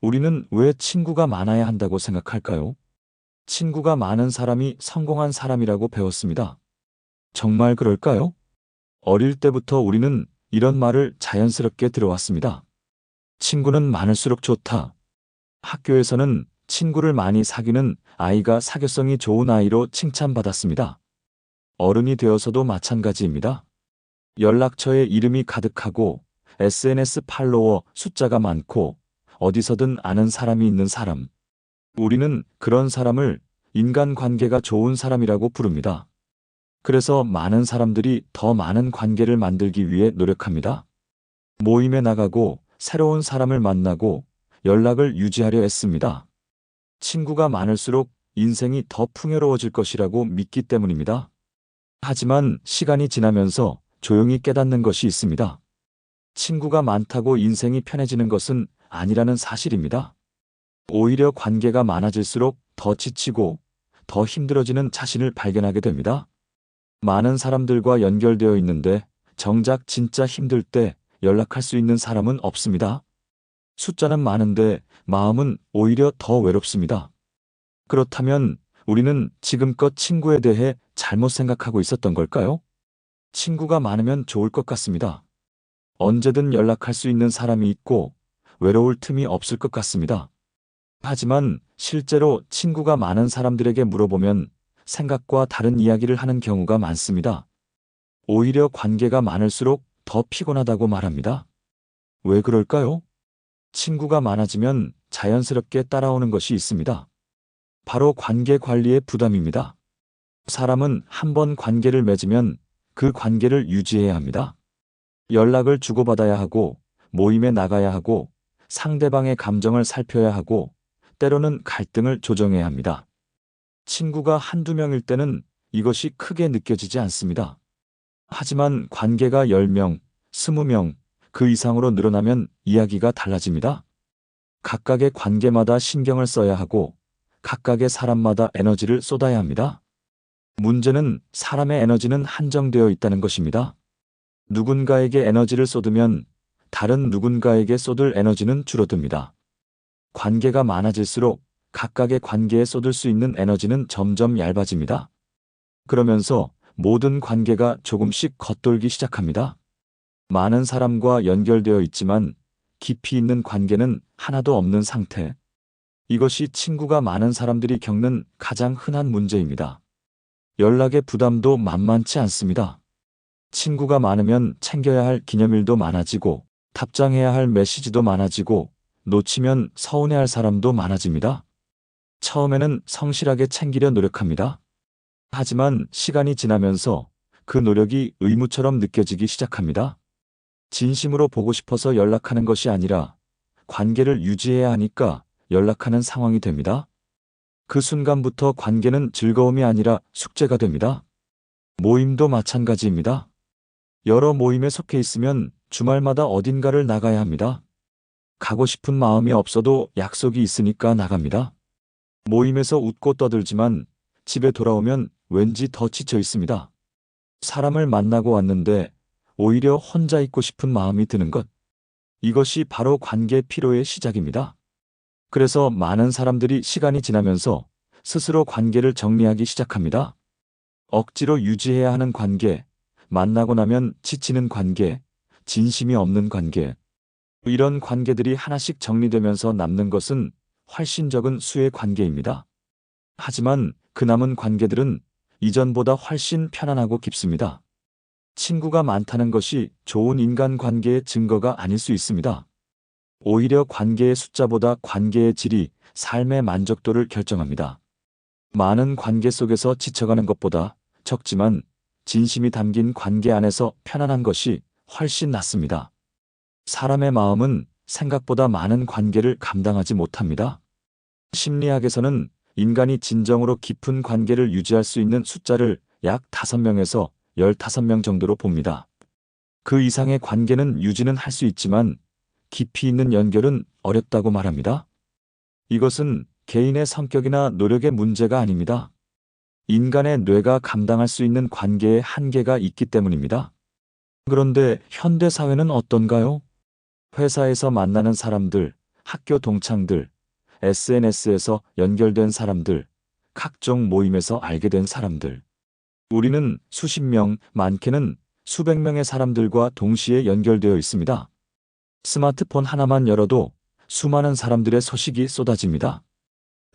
우리는 왜 친구가 많아야 한다고 생각할까요? 친구가 많은 사람이 성공한 사람이라고 배웠습니다. 정말 그럴까요? 어릴 때부터 우리는 이런 말을 자연스럽게 들어왔습니다. 친구는 많을수록 좋다. 학교에서는 친구를 많이 사귀는 아이가 사교성이 좋은 아이로 칭찬받았습니다. 어른이 되어서도 마찬가지입니다. 연락처에 이름이 가득하고 SNS 팔로워 숫자가 많고 어디서든 아는 사람이 있는 사람. 우리는 그런 사람을 인간관계가 좋은 사람이라고 부릅니다. 그래서 많은 사람들이 더 많은 관계를 만들기 위해 노력합니다. 모임에 나가고 새로운 사람을 만나고 연락을 유지하려 했습니다. 친구가 많을수록 인생이 더 풍요로워질 것이라고 믿기 때문입니다. 하지만 시간이 지나면서 조용히 깨닫는 것이 있습니다. 친구가 많다고 인생이 편해지는 것은 아니라는 사실입니다. 오히려 관계가 많아질수록 더 지치고 더 힘들어지는 자신을 발견하게 됩니다. 많은 사람들과 연결되어 있는데 정작 진짜 힘들 때 연락할 수 있는 사람은 없습니다. 숫자는 많은데 마음은 오히려 더 외롭습니다. 그렇다면 우리는 지금껏 친구에 대해 잘못 생각하고 있었던 걸까요? 친구가 많으면 좋을 것 같습니다. 언제든 연락할 수 있는 사람이 있고 외로울 틈이 없을 것 같습니다. 하지만 실제로 친구가 많은 사람들에게 물어보면 생각과 다른 이야기를 하는 경우가 많습니다. 오히려 관계가 많을수록 더 피곤하다고 말합니다. 왜 그럴까요? 친구가 많아지면 자연스럽게 따라오는 것이 있습니다. 바로 관계 관리의 부담입니다. 사람은 한 번 관계를 맺으면 그 관계를 유지해야 합니다. 연락을 주고받아야 하고, 모임에 나가야 하고, 상대방의 감정을 살펴야 하고, 때로는 갈등을 조정해야 합니다. 친구가 한두 명일 때는 이것이 크게 느껴지지 않습니다. 하지만 관계가 10명, 20명, 그 이상으로 늘어나면 이야기가 달라집니다. 각각의 관계마다 신경을 써야 하고, 각각의 사람마다 에너지를 쏟아야 합니다. 문제는 사람의 에너지는 한정되어 있다는 것입니다. 누군가에게 에너지를 쏟으면 다른 누군가에게 쏟을 에너지는 줄어듭니다. 관계가 많아질수록 각각의 관계에 쏟을 수 있는 에너지는 점점 얇아집니다. 그러면서 모든 관계가 조금씩 겉돌기 시작합니다. 많은 사람과 연결되어 있지만 깊이 있는 관계는 하나도 없는 상태. 이것이 친구가 많은 사람들이 겪는 가장 흔한 문제입니다. 연락의 부담도 만만치 않습니다. 친구가 많으면 챙겨야 할 기념일도 많아지고, 답장해야 할 메시지도 많아지고, 놓치면 서운해할 사람도 많아집니다. 처음에는 성실하게 챙기려 노력합니다. 하지만 시간이 지나면서 그 노력이 의무처럼 느껴지기 시작합니다. 진심으로 보고 싶어서 연락하는 것이 아니라 관계를 유지해야 하니까 연락하는 상황이 됩니다. 그 순간부터 관계는 즐거움이 아니라 숙제가 됩니다. 모임도 마찬가지입니다. 여러 모임에 속해 있으면 주말마다 어딘가를 나가야 합니다. 가고 싶은 마음이 없어도 약속이 있으니까 나갑니다. 모임에서 웃고 떠들지만 집에 돌아오면 왠지 더 지쳐 있습니다. 사람을 만나고 왔는데 오히려 혼자 있고 싶은 마음이 드는 것. 이것이 바로 관계 피로의 시작입니다. 그래서 많은 사람들이 시간이 지나면서 스스로 관계를 정리하기 시작합니다. 억지로 유지해야 하는 관계, 만나고 나면 지치는 관계, 진심이 없는 관계. 이런 관계들이 하나씩 정리되면서 남는 것은 훨씬 적은 수의 관계입니다. 하지만 그 남은 관계들은 이전보다 훨씬 편안하고 깊습니다. 친구가 많다는 것이 좋은 인간관계의 증거가 아닐 수 있습니다. 오히려 관계의 숫자보다 관계의 질이 삶의 만족도를 결정합니다. 많은 관계 속에서 지쳐가는 것보다 적지만 진심이 담긴 관계 안에서 편안한 것이 훨씬 낫습니다. 사람의 마음은 생각보다 많은 관계를 감당하지 못합니다. 심리학에서는 인간이 진정으로 깊은 관계를 유지할 수 있는 숫자를 약 5명에서 15명 정도로 봅니다. 그 이상의 관계는 유지는 할 수 있지만 깊이 있는 연결은 어렵다고 말합니다. 이것은 개인의 성격이나 노력의 문제가 아닙니다. 인간의 뇌가 감당할 수 있는 관계의 한계가 있기 때문입니다. 그런데 현대 사회는 어떤가요? 회사에서 만나는 사람들, 학교 동창들, SNS에서 연결된 사람들, 각종 모임에서 알게 된 사람들. 우리는 수십 명, 많게는 수백 명의 사람들과 동시에 연결되어 있습니다. 스마트폰 하나만 열어도 수많은 사람들의 소식이 쏟아집니다.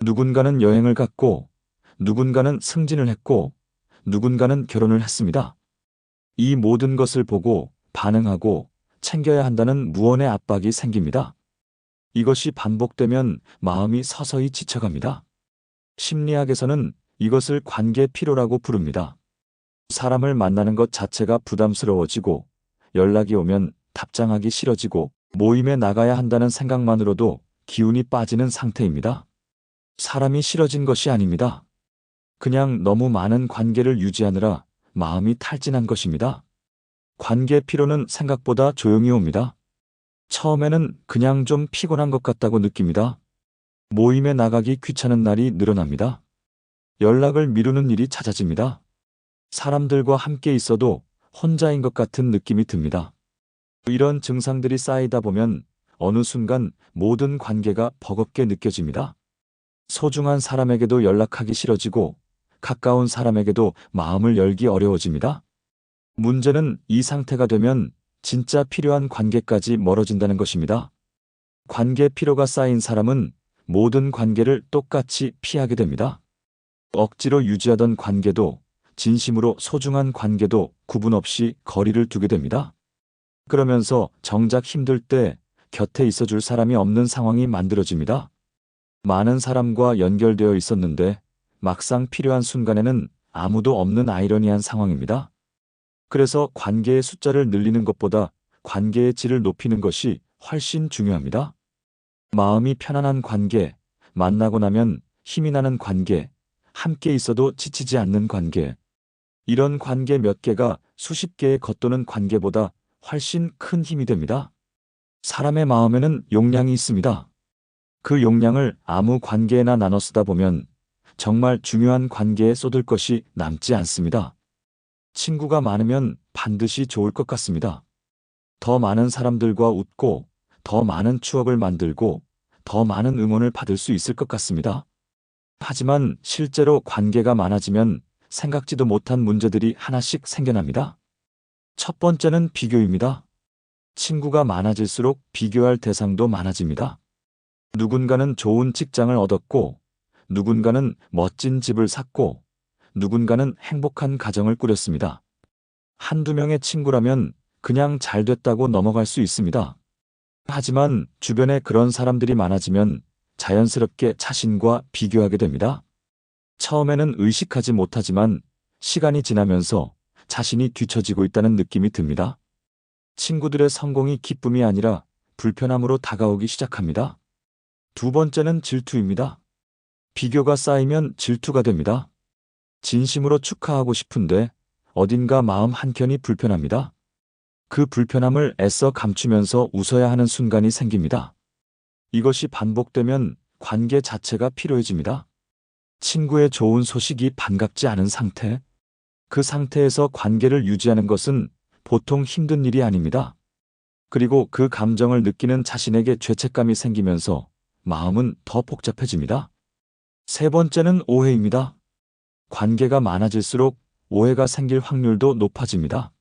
누군가는 여행을 갔고, 누군가는 승진을 했고, 누군가는 결혼을 했습니다. 이 모든 것을 보고 반응하고 챙겨야 한다는 무언의 압박이 생깁니다. 이것이 반복되면 마음이 서서히 지쳐갑니다. 심리학에서는 이것을 관계 피로라고 부릅니다. 사람을 만나는 것 자체가 부담스러워지고, 연락이 오면 답장하기 싫어지고, 모임에 나가야 한다는 생각만으로도 기운이 빠지는 상태입니다. 사람이 싫어진 것이 아닙니다. 그냥 너무 많은 관계를 유지하느라 마음이 탈진한 것입니다. 관계 피로는 생각보다 조용히 옵니다. 처음에는 그냥 좀 피곤한 것 같다고 느낍니다. 모임에 나가기 귀찮은 날이 늘어납니다. 연락을 미루는 일이 잦아집니다. 사람들과 함께 있어도 혼자인 것 같은 느낌이 듭니다. 이런 증상들이 쌓이다 보면 어느 순간 모든 관계가 버겁게 느껴집니다. 소중한 사람에게도 연락하기 싫어지고 가까운 사람에게도 마음을 열기 어려워집니다. 문제는 이 상태가 되면 진짜 필요한 관계까지 멀어진다는 것입니다. 관계 피로가 쌓인 사람은 모든 관계를 똑같이 피하게 됩니다. 억지로 유지하던 관계도 진심으로 소중한 관계도 구분 없이 거리를 두게 됩니다. 그러면서 정작 힘들 때 곁에 있어줄 사람이 없는 상황이 만들어집니다. 많은 사람과 연결되어 있었는데 막상 필요한 순간에는 아무도 없는 아이러니한 상황입니다. 그래서 관계의 숫자를 늘리는 것보다 관계의 질을 높이는 것이 훨씬 중요합니다. 마음이 편안한 관계, 만나고 나면 힘이 나는 관계, 함께 있어도 지치지 않는 관계. 이런 관계 몇 개가 수십 개의 겉도는 관계보다 훨씬 큰 힘이 됩니다. 사람의 마음에는 용량이 있습니다. 그 용량을 아무 관계에나 나눠 쓰다 보면 정말 중요한 관계에 쏟을 것이 남지 않습니다. 친구가 많으면 반드시 좋을 것 같습니다. 더 많은 사람들과 웃고, 더 많은 추억을 만들고, 더 많은 응원을 받을 수 있을 것 같습니다. 하지만 실제로 관계가 많아지면 생각지도 못한 문제들이 하나씩 생겨납니다. 첫 번째는 비교입니다. 친구가 많아질수록 비교할 대상도 많아집니다. 누군가는 좋은 직장을 얻었고, 누군가는 멋진 집을 샀고, 누군가는 행복한 가정을 꾸렸습니다. 한두 명의 친구라면 그냥 잘 됐다고 넘어갈 수 있습니다. 하지만 주변에 그런 사람들이 많아지면 자연스럽게 자신과 비교하게 됩니다. 처음에는 의식하지 못하지만 시간이 지나면서 자신이 뒤처지고 있다는 느낌이 듭니다. 친구들의 성공이 기쁨이 아니라 불편함으로 다가오기 시작합니다. 두 번째는 질투입니다. 비교가 쌓이면 질투가 됩니다. 진심으로 축하하고 싶은데 어딘가 마음 한켠이 불편합니다. 그 불편함을 애써 감추면서 웃어야 하는 순간이 생깁니다. 이것이 반복되면 관계 자체가 피로해집니다. 친구의 좋은 소식이 반갑지 않은 상태, 그 상태에서 관계를 유지하는 것은 보통 힘든 일이 아닙니다. 그리고 그 감정을 느끼는 자신에게 죄책감이 생기면서 마음은 더 복잡해집니다. 세 번째는 오해입니다. 관계가 많아질수록 오해가 생길 확률도 높아집니다.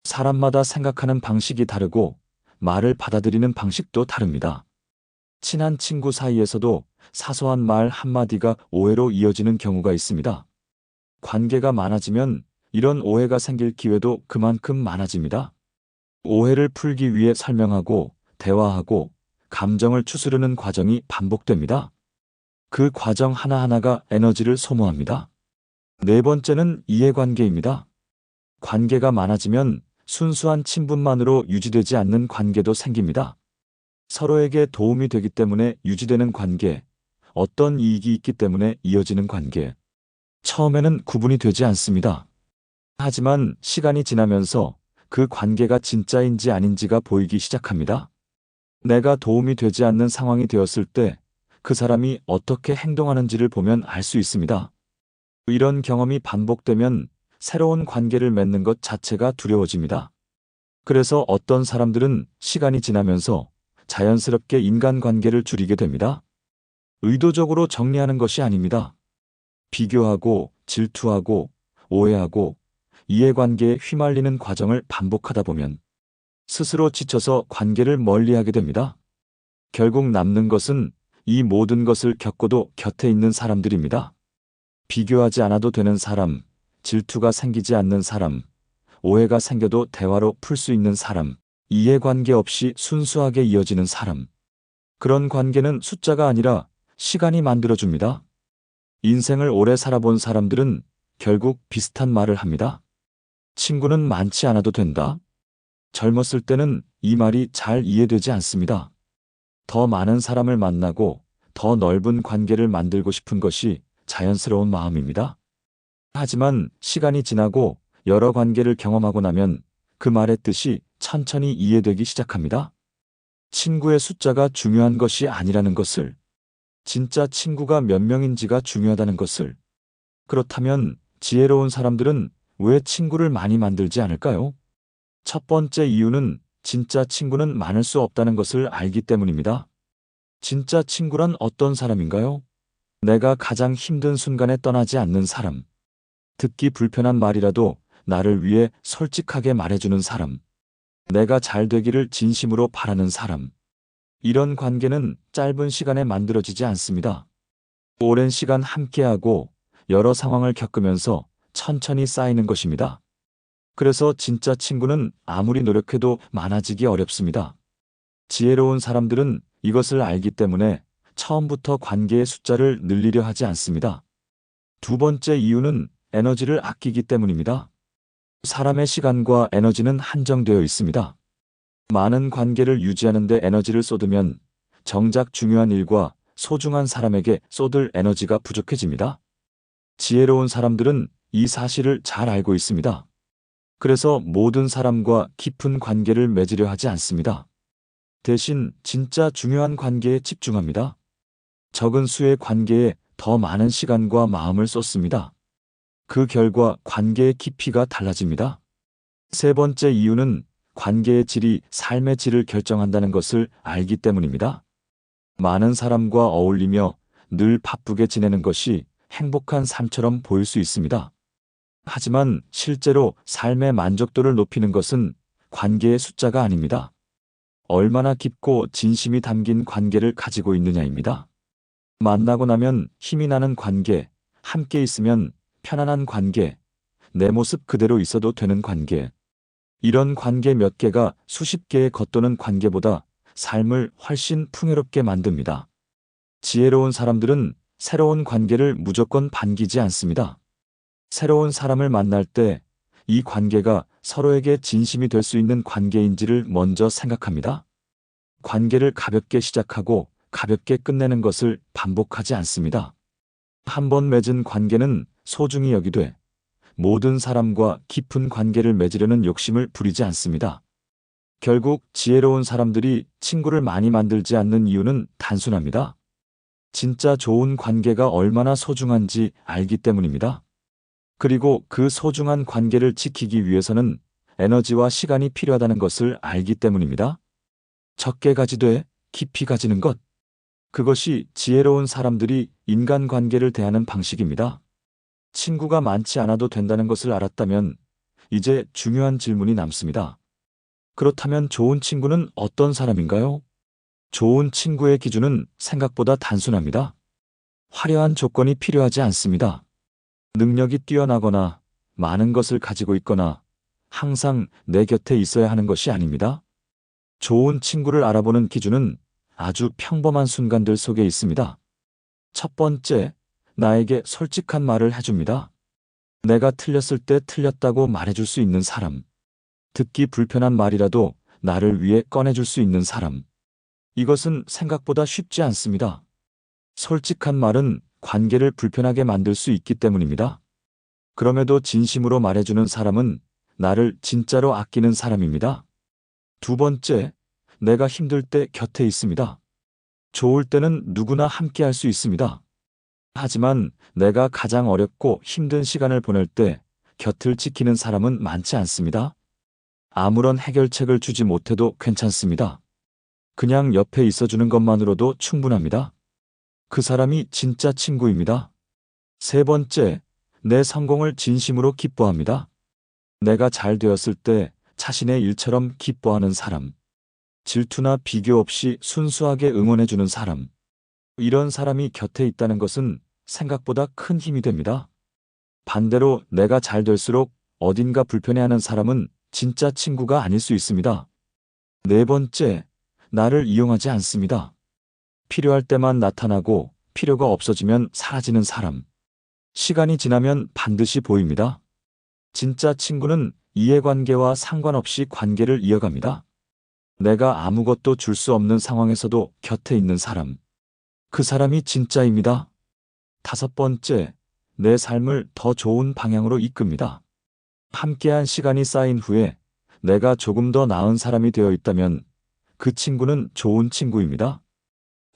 사람마다 생각하는 방식이 다르고 말을 받아들이는 방식도 다릅니다. 친한 친구 사이에서도 사소한 말 한마디가 오해로 이어지는 경우가 있습니다. 관계가 많아지면 이런 오해가 생길 기회도 그만큼 많아집니다. 오해를 풀기 위해 설명하고 대화하고 감정을 추스르는 과정이 반복됩니다. 그 과정 하나하나가 에너지를 소모합니다. 네 번째는 이해관계입니다. 관계가 많아지면 순수한 친분만으로 유지되지 않는 관계도 생깁니다. 서로에게 도움이 되기 때문에 유지되는 관계, 어떤 이익이 있기 때문에 이어지는 관계. 처음에는 구분이 되지 않습니다. 하지만 시간이 지나면서 그 관계가 진짜인지 아닌지가 보이기 시작합니다. 내가 도움이 되지 않는 상황이 되었을 때 그 사람이 어떻게 행동하는지를 보면 알 수 있습니다. 이런 경험이 반복되면 새로운 관계를 맺는 것 자체가 두려워집니다. 그래서 어떤 사람들은 시간이 지나면서 자연스럽게 인간관계를 줄이게 됩니다. 의도적으로 정리하는 것이 아닙니다. 비교하고 질투하고 오해하고 이해관계에 휘말리는 과정을 반복하다 보면 스스로 지쳐서 관계를 멀리하게 됩니다. 결국 남는 것은 이 모든 것을 겪고도 곁에 있는 사람들입니다. 비교하지 않아도 되는 사람, 질투가 생기지 않는 사람, 오해가 생겨도 대화로 풀 수 있는 사람, 이해관계 없이 순수하게 이어지는 사람. 그런 관계는 숫자가 아니라 시간이 만들어줍니다. 인생을 오래 살아본 사람들은 결국 비슷한 말을 합니다. 친구는 많지 않아도 된다. 젊었을 때는 이 말이 잘 이해되지 않습니다. 더 많은 사람을 만나고 더 넓은 관계를 만들고 싶은 것이 자연스러운 마음입니다. 하지만 시간이 지나고 여러 관계를 경험하고 나면 그 말의 뜻이 천천히 이해되기 시작합니다. 친구의 숫자가 중요한 것이 아니라는 것을, 진짜 친구가 몇 명인지가 중요하다는 것을. 그렇다면 지혜로운 사람들은 왜 친구를 많이 만들지 않을까요? 첫 번째 이유는 진짜 친구는 많을 수 없다는 것을 알기 때문입니다. 진짜 친구란 어떤 사람인가요? 내가 가장 힘든 순간에 떠나지 않는 사람. 듣기 불편한 말이라도 나를 위해 솔직하게 말해주는 사람. 내가 잘 되기를 진심으로 바라는 사람. 이런 관계는 짧은 시간에 만들어지지 않습니다. 오랜 시간 함께하고 여러 상황을 겪으면서 천천히 쌓이는 것입니다. 그래서 진짜 친구는 아무리 노력해도 많아지기 어렵습니다. 지혜로운 사람들은 이것을 알기 때문에 처음부터 관계의 숫자를 늘리려 하지 않습니다. 두 번째 이유는 에너지를 아끼기 때문입니다. 사람의 시간과 에너지는 한정되어 있습니다. 많은 관계를 유지하는 데 에너지를 쏟으면 정작 중요한 일과 소중한 사람에게 쏟을 에너지가 부족해집니다. 지혜로운 사람들은 이 사실을 잘 알고 있습니다. 그래서 모든 사람과 깊은 관계를 맺으려 하지 않습니다. 대신 진짜 중요한 관계에 집중합니다. 적은 수의 관계에 더 많은 시간과 마음을 쏟습니다. 그 결과 관계의 깊이가 달라집니다. 세 번째 이유는 관계의 질이 삶의 질을 결정한다는 것을 알기 때문입니다. 많은 사람과 어울리며 늘 바쁘게 지내는 것이 행복한 삶처럼 보일 수 있습니다. 하지만 실제로 삶의 만족도를 높이는 것은 관계의 숫자가 아닙니다. 얼마나 깊고 진심이 담긴 관계를 가지고 있느냐입니다. 만나고 나면 힘이 나는 관계, 함께 있으면 편안한 관계, 내 모습 그대로 있어도 되는 관계. 이런 관계 몇 개가 수십 개의 겉도는 관계보다 삶을 훨씬 풍요롭게 만듭니다. 지혜로운 사람들은 새로운 관계를 무조건 반기지 않습니다. 새로운 사람을 만날 때 이 관계가 서로에게 진심이 될 수 있는 관계인지를 먼저 생각합니다. 관계를 가볍게 시작하고 가볍게 끝내는 것을 반복하지 않습니다. 한 번 맺은 관계는 소중히 여기되 모든 사람과 깊은 관계를 맺으려는 욕심을 부리지 않습니다. 결국 지혜로운 사람들이 친구를 많이 만들지 않는 이유는 단순합니다. 진짜 좋은 관계가 얼마나 소중한지 알기 때문입니다. 그리고 그 소중한 관계를 지키기 위해서는 에너지와 시간이 필요하다는 것을 알기 때문입니다. 적게 가지되 깊이 가지는 것. 그것이 지혜로운 사람들이 인간관계를 대하는 방식입니다. 친구가 많지 않아도 된다는 것을 알았다면 이제 중요한 질문이 남습니다. 그렇다면 좋은 친구는 어떤 사람인가요? 좋은 친구의 기준은 생각보다 단순합니다. 화려한 조건이 필요하지 않습니다. 능력이 뛰어나거나 많은 것을 가지고 있거나 항상 내 곁에 있어야 하는 것이 아닙니다. 좋은 친구를 알아보는 기준은 아주 평범한 순간들 속에 있습니다. 첫 번째, 나에게 솔직한 말을 해줍니다. 내가 틀렸을 때 틀렸다고 말해줄 수 있는 사람. 듣기 불편한 말이라도 나를 위해 꺼내줄 수 있는 사람. 이것은 생각보다 쉽지 않습니다. 솔직한 말은 관계를 불편하게 만들 수 있기 때문입니다. 그럼에도 진심으로 말해주는 사람은 나를 진짜로 아끼는 사람입니다. 두 번째, 내가 힘들 때 곁에 있습니다. 좋을 때는 누구나 함께 할 수 있습니다. 하지만 내가 가장 어렵고 힘든 시간을 보낼 때 곁을 지키는 사람은 많지 않습니다. 아무런 해결책을 주지 못해도 괜찮습니다. 그냥 옆에 있어주는 것만으로도 충분합니다. 그 사람이 진짜 친구입니다. 세 번째, 내 성공을 진심으로 기뻐합니다. 내가 잘 되었을 때 자신의 일처럼 기뻐하는 사람. 질투나 비교 없이 순수하게 응원해주는 사람. 이런 사람이 곁에 있다는 것은 생각보다 큰 힘이 됩니다. 반대로 내가 잘 될수록 어딘가 불편해하는 사람은 진짜 친구가 아닐 수 있습니다. 네 번째, 나를 이용하지 않습니다. 필요할 때만 나타나고 필요가 없어지면 사라지는 사람. 시간이 지나면 반드시 보입니다. 진짜 친구는 이해관계와 상관없이 관계를 이어갑니다. 내가 아무것도 줄 수 없는 상황에서도 곁에 있는 사람. 그 사람이 진짜입니다. 다섯 번째, 내 삶을 더 좋은 방향으로 이끕니다. 함께한 시간이 쌓인 후에 내가 조금 더 나은 사람이 되어 있다면 그 친구는 좋은 친구입니다.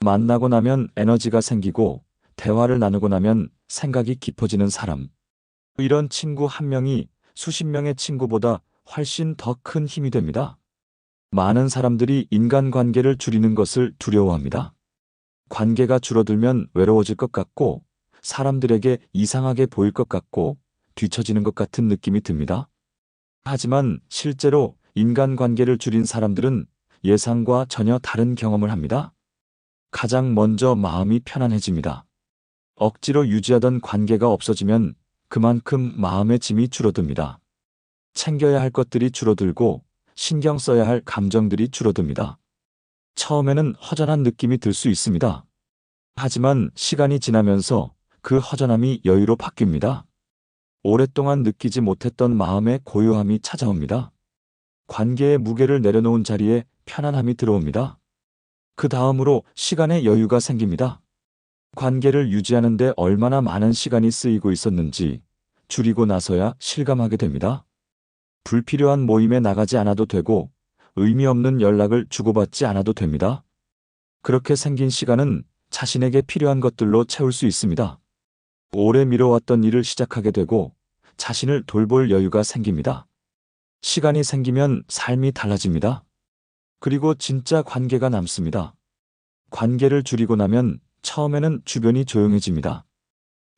만나고 나면 에너지가 생기고 대화를 나누고 나면 생각이 깊어지는 사람. 이런 친구 한 명이 수십 명의 친구보다 훨씬 더 큰 힘이 됩니다. 많은 사람들이 인간관계를 줄이는 것을 두려워합니다. 관계가 줄어들면 외로워질 것 같고 사람들에게 이상하게 보일 것 같고 뒤처지는 것 같은 느낌이 듭니다. 하지만 실제로 인간관계를 줄인 사람들은 예상과 전혀 다른 경험을 합니다. 가장 먼저 마음이 편안해집니다. 억지로 유지하던 관계가 없어지면 그만큼 마음의 짐이 줄어듭니다. 챙겨야 할 것들이 줄어들고 신경 써야 할 감정들이 줄어듭니다. 처음에는 허전한 느낌이 들 수 있습니다. 하지만 시간이 지나면서 그 허전함이 여유로 바뀝니다. 오랫동안 느끼지 못했던 마음의 고요함이 찾아옵니다. 관계의 무게를 내려놓은 자리에 편안함이 들어옵니다. 그 다음으로 시간의 여유가 생깁니다. 관계를 유지하는 데 얼마나 많은 시간이 쓰이고 있었는지 줄이고 나서야 실감하게 됩니다. 불필요한 모임에 나가지 않아도 되고 의미 없는 연락을 주고받지 않아도 됩니다. 그렇게 생긴 시간은 자신에게 필요한 것들로 채울 수 있습니다. 오래 미뤄왔던 일을 시작하게 되고 자신을 돌볼 여유가 생깁니다. 시간이 생기면 삶이 달라집니다. 그리고 진짜 관계가 남습니다. 관계를 줄이고 나면 처음에는 주변이 조용해집니다.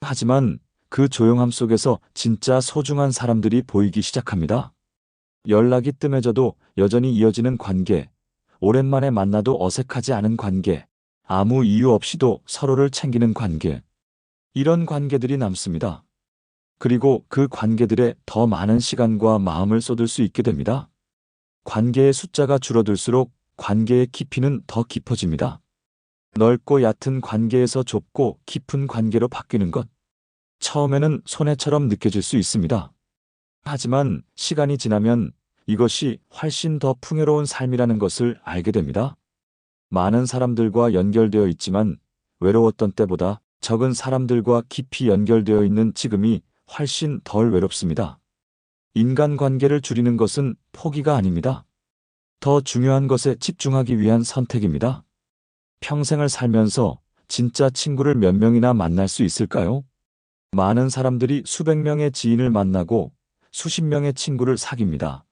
하지만 그 조용함 속에서 진짜 소중한 사람들이 보이기 시작합니다. 연락이 뜸해져도 여전히 이어지는 관계, 오랜만에 만나도 어색하지 않은 관계, 아무 이유 없이도 서로를 챙기는 관계. 이런 관계들이 남습니다. 그리고 그 관계들에 더 많은 시간과 마음을 쏟을 수 있게 됩니다. 관계의 숫자가 줄어들수록 관계의 깊이는 더 깊어집니다. 넓고 얕은 관계에서 좁고 깊은 관계로 바뀌는 것. 처음에는 손해처럼 느껴질 수 있습니다. 하지만 시간이 지나면 이것이 훨씬 더 풍요로운 삶이라는 것을 알게 됩니다. 많은 사람들과 연결되어 있지만 외로웠던 때보다 적은 사람들과 깊이 연결되어 있는 지금이 훨씬 덜 외롭습니다. 인간관계를 줄이는 것은 포기가 아닙니다. 더 중요한 것에 집중하기 위한 선택입니다. 평생을 살면서 진짜 친구를 몇 명이나 만날 수 있을까요? 많은 사람들이 수백 명의 지인을 만나고 수십 명의 친구를 사귀입니다.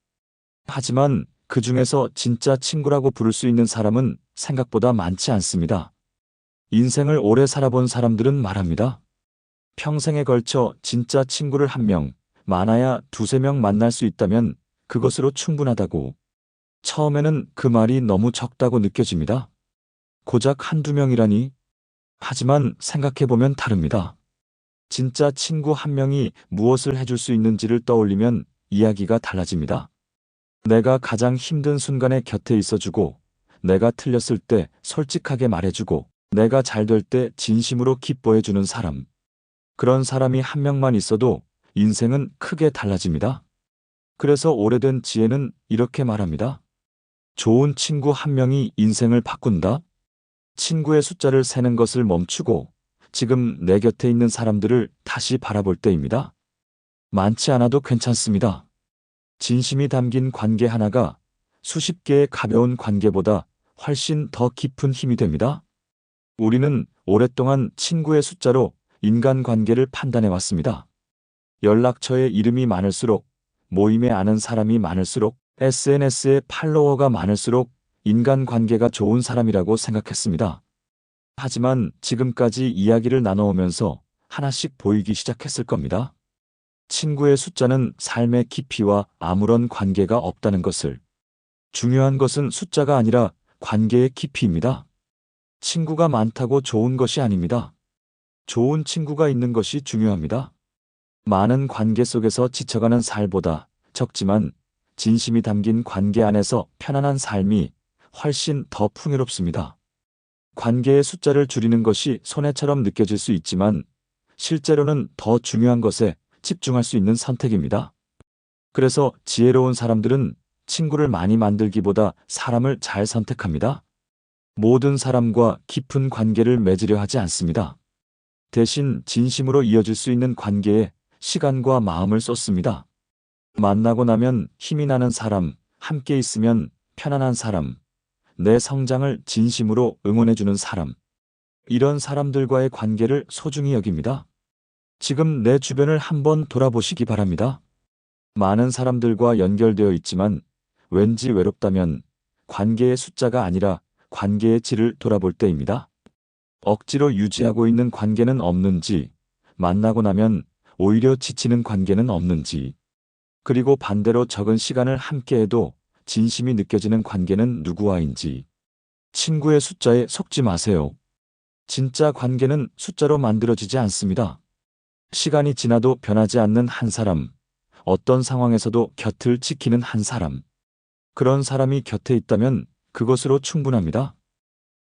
하지만 그 중에서 진짜 친구라고 부를 수 있는 사람은 생각보다 많지 않습니다. 인생을 오래 살아본 사람들은 말합니다. 평생에 걸쳐 진짜 친구를 한 명, 많아야 두세 명 만날 수 있다면 그것으로 충분하다고. 처음에는 그 말이 너무 적다고 느껴집니다. 고작 한두 명이라니. 하지만 생각해보면 다릅니다. 진짜 친구 한 명이 무엇을 해줄 수 있는지를 떠올리면 이야기가 달라집니다. 내가 가장 힘든 순간에 곁에 있어주고, 내가 틀렸을 때 솔직하게 말해주고, 내가 잘 될 때 진심으로 기뻐해주는 사람. 그런 사람이 한 명만 있어도 인생은 크게 달라집니다. 그래서 오래된 지혜는 이렇게 말합니다. 좋은 친구 한 명이 인생을 바꾼다. 친구의 숫자를 세는 것을 멈추고 지금 내 곁에 있는 사람들을 다시 바라볼 때입니다. 많지 않아도 괜찮습니다. 진심이 담긴 관계 하나가 수십 개의 가벼운 관계보다 훨씬 더 깊은 힘이 됩니다. 우리는 오랫동안 친구의 숫자로 인간관계를 판단해 왔습니다. 연락처에 이름이 많을수록, 모임에 아는 사람이 많을수록, SNS에 팔로워가 많을수록 인간관계가 좋은 사람이라고 생각했습니다. 하지만 지금까지 이야기를 나눠오면서 하나씩 보이기 시작했을 겁니다. 친구의 숫자는 삶의 깊이와 아무런 관계가 없다는 것을. 중요한 것은 숫자가 아니라 관계의 깊이입니다. 친구가 많다고 좋은 것이 아닙니다. 좋은 친구가 있는 것이 중요합니다. 많은 관계 속에서 지쳐가는 살보다 적지만 진심이 담긴 관계 안에서 편안한 삶이 훨씬 더 풍요롭습니다. 관계의 숫자를 줄이는 것이 손해처럼 느껴질 수 있지만 실제로는 더 중요한 것에 집중할 수 있는 선택입니다. 그래서 지혜로운 사람들은 친구를 많이 만들기보다 사람을 잘 선택합니다. 모든 사람과 깊은 관계를 맺으려 하지 않습니다. 대신 진심으로 이어질 수 있는 관계에 시간과 마음을 쏟습니다. 만나고 나면 힘이 나는 사람, 함께 있으면 편안한 사람, 내 성장을 진심으로 응원해주는 사람. 이런 사람들과의 관계를 소중히 여깁니다. 지금 내 주변을 한번 돌아보시기 바랍니다. 많은 사람들과 연결되어 있지만 왠지 외롭다면 관계의 숫자가 아니라 관계의 질을 돌아볼 때입니다. 억지로 유지하고 있는 관계는 없는지, 만나고 나면 오히려 지치는 관계는 없는지, 그리고 반대로 적은 시간을 함께해도 진심이 느껴지는 관계는 누구와인지. 친구의 숫자에 속지 마세요. 진짜 관계는 숫자로 만들어지지 않습니다. 시간이 지나도 변하지 않는 한 사람, 어떤 상황에서도 곁을 지키는 한 사람. 그런 사람이 곁에 있다면 그것으로 충분합니다.